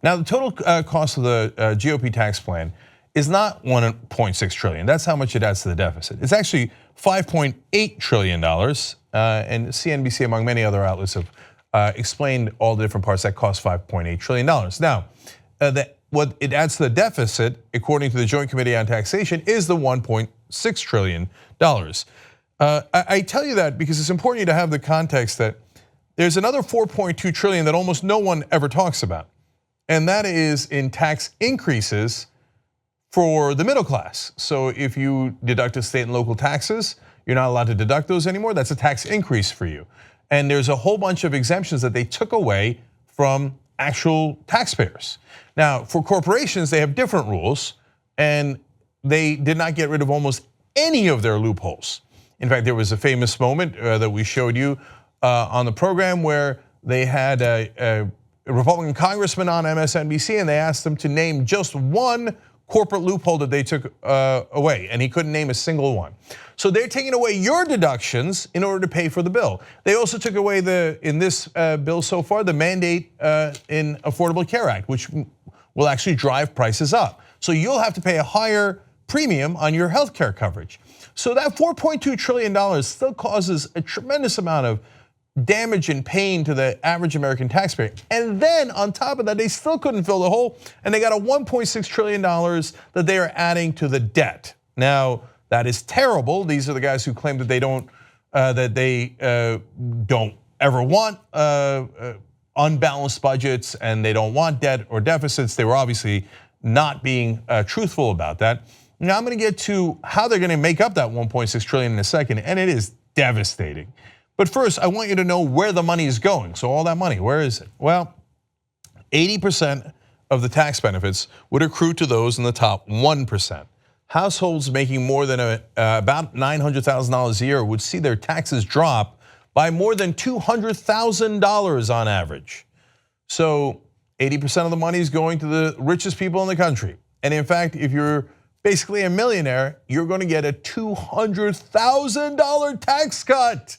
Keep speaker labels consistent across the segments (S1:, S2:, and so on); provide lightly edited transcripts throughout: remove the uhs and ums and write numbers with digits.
S1: Now, the total cost of the GOP tax plan is not $1.6 trillion. That's how much it adds to the deficit. It's actually $5.8 trillion. And CNBC, among many other outlets, have explained all the different parts that cost $5.8 trillion. Now, what it adds to the deficit, according to the Joint Committee on Taxation, is the $1.6 trillion. I tell you that because it's important to have the context that there's another $4.2 trillion that almost no one ever talks about. And that is in tax increases for the middle class. So if you deducted state and local taxes, you're not allowed to deduct those anymore. That's a tax increase for you. And there's a whole bunch of exemptions that they took away from actual taxpayers. Now, for corporations, they have different rules, and they did not get rid of almost any of their loopholes. In fact, there was a famous moment that we showed you on the program where they had a Republican congressman on MSNBC, and they asked him to name just one corporate loophole that they took away, and he couldn't name a single one. So they're taking away your deductions in order to pay for the bill. They also took away in this bill so far, the mandate in Affordable Care Act, which will actually drive prices up. So you'll have to pay a higher premium on your health care coverage. So that $4.2 trillion still causes a tremendous amount of damage and pain to the average American taxpayer. And then on top of that, they still couldn't fill the hole, and they got a $1.6 trillion that they are adding to the debt. Now, that is terrible. These are the guys who claim that they don't ever want unbalanced budgets, and they don't want debt or deficits. They were obviously not being truthful about that. Now I'm going to get to how they're going to make up that $1.6 trillion in a second, and it is devastating. But first, I want you to know where the money is going. So all that money, where is it? Well, 80% of the tax benefits would accrue to those in the top 1%. Households making more than about $900,000 a year would see their taxes drop by more than $200,000 on average. So 80% of the money is going to the richest people in the country. And in fact, if you're basically a millionaire, you're going to get a $200,000 tax cut.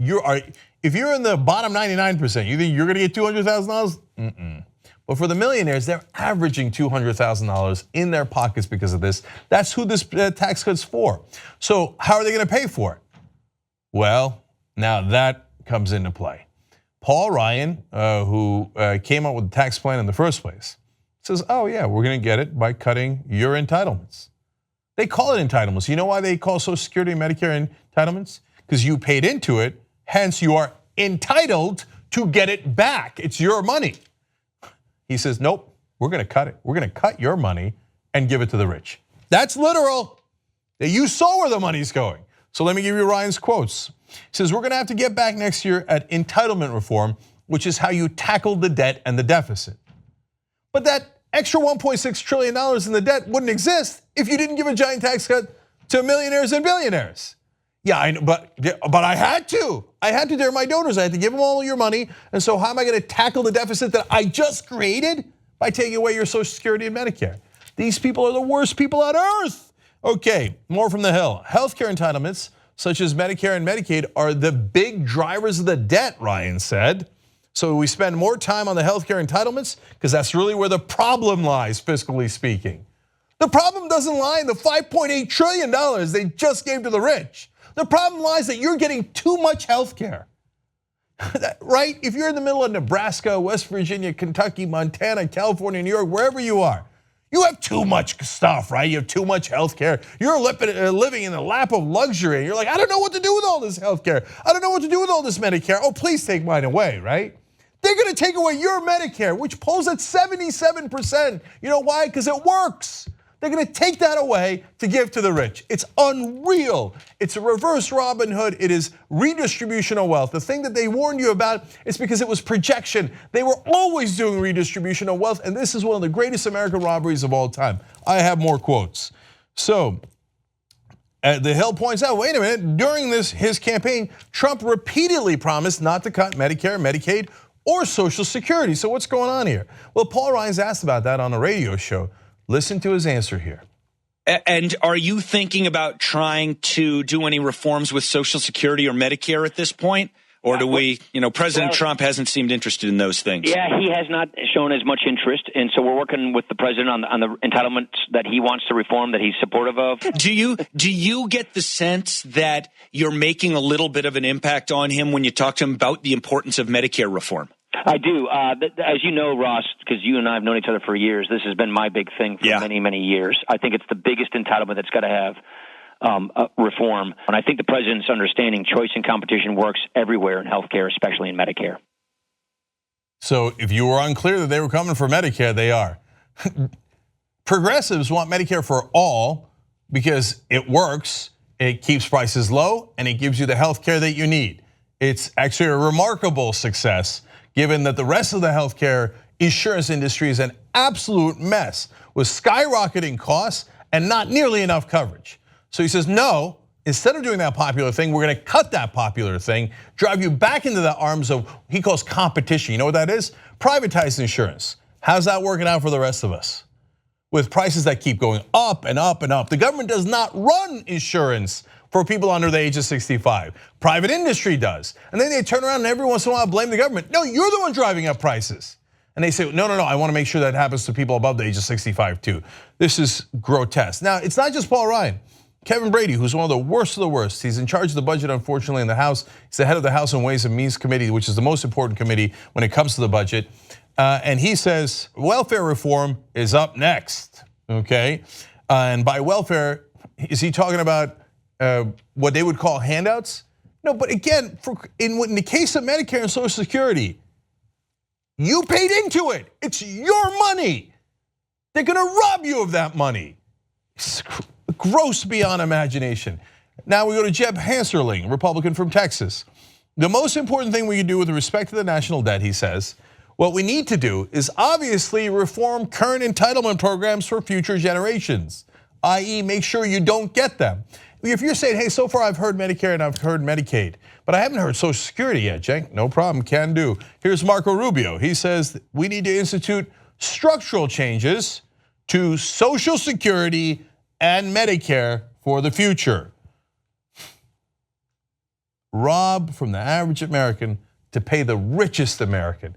S1: If you're in the bottom 99%, you think you're going to get $200,000? But for the millionaires, they're averaging $200,000 in their pockets because of this. That's who this tax cut's for. So how are they going to pay for it? Well, now that comes into play. Paul Ryan, who came up with the tax plan in the first place, says, oh yeah, we're going to get it by cutting your entitlements. They call it entitlements. You know why they call Social Security and Medicare entitlements? Because you paid into it, hence you are entitled to get it back. It's your money. He says, nope, we're going to cut it. We're going to cut your money and give it to the rich. That's literal. You saw where the money's going. So let me give you Ryan's quotes. He says, we're going to have to get back next year at entitlement reform, which is how you tackle the debt and the deficit. But that extra $1.6 trillion in the debt wouldn't exist if you didn't give a giant tax cut to millionaires and billionaires. Yeah, I know, but I had to. They're my donors. I had to give them all your money. And so how am I going to tackle the deficit that I just created? By taking away your Social Security and Medicare. These people are the worst people on earth. Okay, more from the Hill. Healthcare entitlements, such as Medicare and Medicaid, are the big drivers of the debt, Ryan said. So we spend more time on the healthcare entitlements because that's really where the problem lies, fiscally speaking. The problem doesn't lie in the $5.8 trillion they just gave to the rich. The problem lies that you're getting too much health care, right? If you're in the middle of Nebraska, West Virginia, Kentucky, Montana, California, New York, wherever you are, you have too much stuff, right? You have too much health care. You're living in the lap of luxury. You're like, I don't know what to do with all this health care. I don't know what to do with all this Medicare. Oh, please take mine away, right? They're going to take away your Medicare, which polls at 77%. You know why? Because it works. They're going to take that away to give to the rich. It's unreal. It's a reverse Robin Hood. It is redistribution of wealth. The thing that they warned you about is because it was projection. They were always doing redistribution of wealth, and this is one of the greatest American robberies of all time. I have more quotes. So, the Hill points out, wait a minute, during his campaign, Trump repeatedly promised not to cut Medicare, Medicaid, or Social Security. So what's going on here? Well, Paul Ryan's asked about that on a radio show. Listen to his answer here.
S2: And are you thinking about trying to do any reforms with Social Security or Medicare at this point? Or do we, President Trump hasn't seemed interested in those things?
S3: Yeah, he has not shown as much interest. And so we're working with the president on the entitlements that he wants to reform, that he's supportive of.
S2: Do you get the sense that you're making a little bit of an impact on him when you talk to him about the importance of Medicare reform?
S3: I do. As you know, Ross, because you and I have known each other for years, this has been my big thing for many, many years. I think it's the biggest entitlement that's got to have reform. And I think the president's understanding choice and competition works everywhere in healthcare, especially in Medicare.
S1: So if you were unclear that they were coming for Medicare, they are. Progressives want Medicare for all because it works, it keeps prices low, and it gives you the healthcare that you need. It's actually a remarkable success given that the rest of the healthcare insurance industry is an absolute mess with skyrocketing costs and not nearly enough coverage. So he says, no, instead of doing that popular thing, we're gonna cut that popular thing, drive you back into the arms of, he calls competition. You know what that is? Privatized insurance. How's that working out for the rest of us? With prices that keep going up and up and up. The government does not run insurance for people under the age of 65. Private industry does. And then they turn around and every once in a while blame the government. No, you're the one driving up prices. And they say, no, I wanna make sure that happens to people above the age of 65 too. This is grotesque. Now, it's not just Paul Ryan. Kevin Brady, who's one of the worst. He's in charge of the budget, unfortunately, in the House. He's the head of the House and Ways and Means Committee, which is the most important committee when it comes to the budget. And he says welfare reform is up next, okay? And by welfare, is he talking about what they would call handouts? No, but again, in the case of Medicare and Social Security, you paid into it. It's your money. They're gonna rob you of that money. It's gross beyond imagination. Now we go to Jeb Hanserling, Republican from Texas. The most important thing we can do with respect to the national debt, he says, what we need to do is obviously reform current entitlement programs for future generations, i.e. make sure you don't get them. If you're saying, hey, so far I've heard Medicare and I've heard Medicaid, but I haven't heard Social Security yet, Cenk, no problem, can do. Here's Marco Rubio. He says we need to institute structural changes to Social Security and Medicare for the future. Rob from the average American to pay the richest American.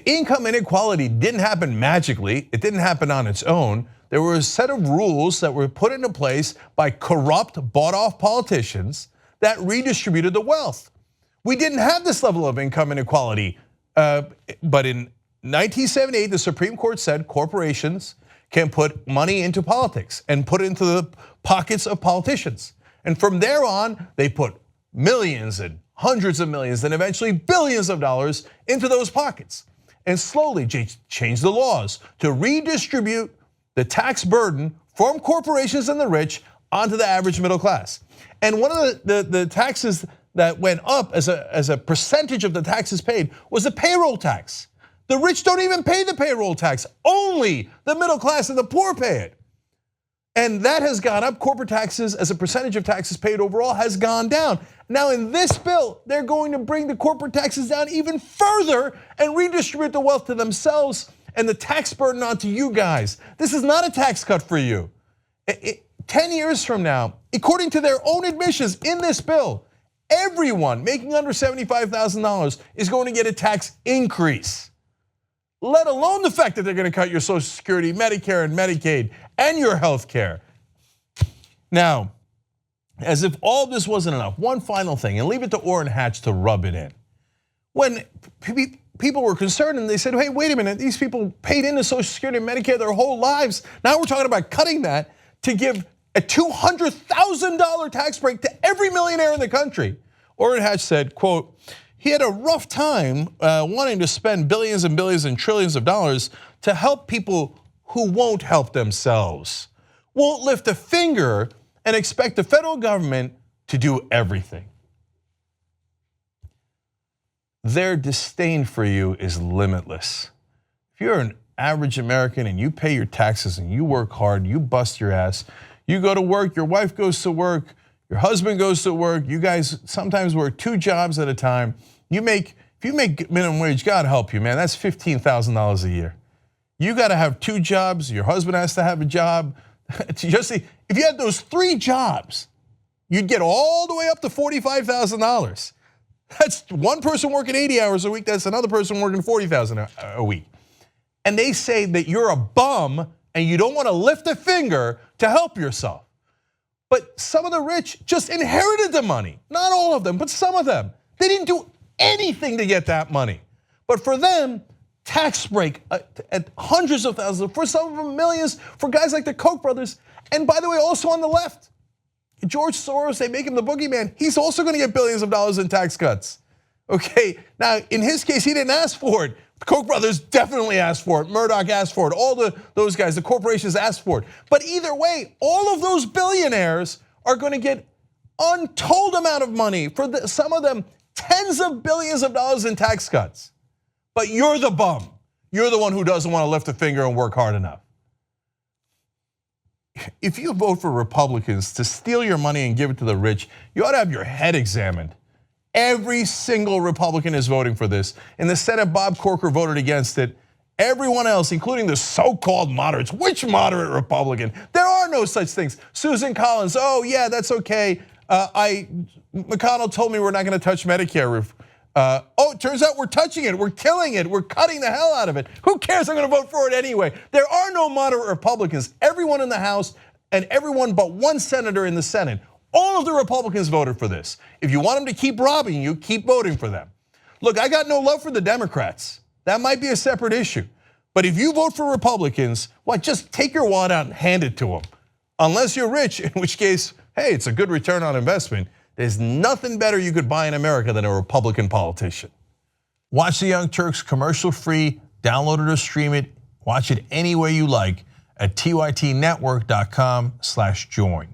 S1: Income inequality didn't happen magically. It didn't happen on its own. There were a set of rules that were put into place by corrupt, bought-off politicians that redistributed the wealth. We didn't have this level of income inequality, but in 1978, the Supreme Court said corporations can put money into politics and put it into the pockets of politicians. And from there on, they put millions and hundreds of millions and eventually billions of dollars into those pockets. And slowly changed the laws to redistribute the tax burden from corporations and the rich onto the average middle class. And one of the taxes that went up as a percentage of the taxes paid was the payroll tax. The rich don't even pay the payroll tax. Only the middle class and the poor pay it. And that has gone up. Corporate taxes as a percentage of taxes paid overall has gone down. Now in this bill, they're going to bring the corporate taxes down even further and redistribute the wealth to themselves and the tax burden onto you guys. This is not a tax cut for you. 10 years from now, according to their own admissions in this bill, everyone making under $75,000 is going to get a tax increase. Let alone the fact that they're gonna cut your Social Security, Medicare and Medicaid, and your health care. Now, as if all this wasn't enough, one final thing, and leave it to Orrin Hatch to rub it in. When people were concerned and they said, hey, wait a minute, these people paid into Social Security and Medicare their whole lives. Now we're talking about cutting that to give a $200,000 tax break to every millionaire in the country. Orrin Hatch said, quote, he had a rough time wanting to spend billions and billions and trillions of dollars to help people who won't help themselves, won't lift a finger and expect the federal government to do everything. Their disdain for you is limitless. If you're an average American and you pay your taxes and you work hard, you bust your ass, you go to work, your wife goes to work, your husband goes to work, you guys sometimes work 2 jobs at a time. If you make minimum wage, God help you, man, that's $15,000 a year. You gotta have 2 jobs, your husband has to have a job. Just if you had those 3 jobs, you'd get all the way up to $45,000. That's one person working 80 hours a week. That's another person working 40,000 a week. And they say that you're a bum and you don't want to lift a finger to help yourself. But some of the rich just inherited the money. Not all of them, but some of them. They didn't do anything to get that money. But for them, tax break at hundreds of thousands, for some of them millions, for guys like the Koch brothers. And by the way, also on the left, George Soros, they make him the boogeyman. He's also going to get billions of dollars in tax cuts. Okay, now in his case, he didn't ask for it. The Koch brothers definitely asked for it. Murdoch asked for it. All those guys, the corporations asked for it. But either way, all of those billionaires are going to get untold amount of money. For some of them, tens of billions of dollars in tax cuts. But you're the bum. You're the one who doesn't want to lift a finger and work hard enough. If you vote for Republicans to steal your money and give it to the rich, you ought to have your head examined. Every single Republican is voting for this. In the Senate, Bob Corker voted against it. Everyone else, including the so-called moderates, which moderate Republican? There are no such things. Susan Collins, oh yeah, that's okay. McConnell told me we're not going to touch Medicare. Oh, it turns out we're touching it, we're killing it, we're cutting the hell out of it. Who cares? I'm going to vote for it anyway. There are no moderate Republicans. Everyone in the House and everyone but one senator in the Senate, all of the Republicans voted for this. If you want them to keep robbing you, keep voting for them. Look, I got no love for the Democrats. That might be a separate issue. But if you vote for Republicans, what, just take your wallet out and hand it to them. Unless you're rich, in which case, hey, it's a good return on investment. There's nothing better you could buy in America than a Republican politician. Watch the Young Turks commercial-free, download it or stream it, watch it any way you like at tytnetwork.com/join.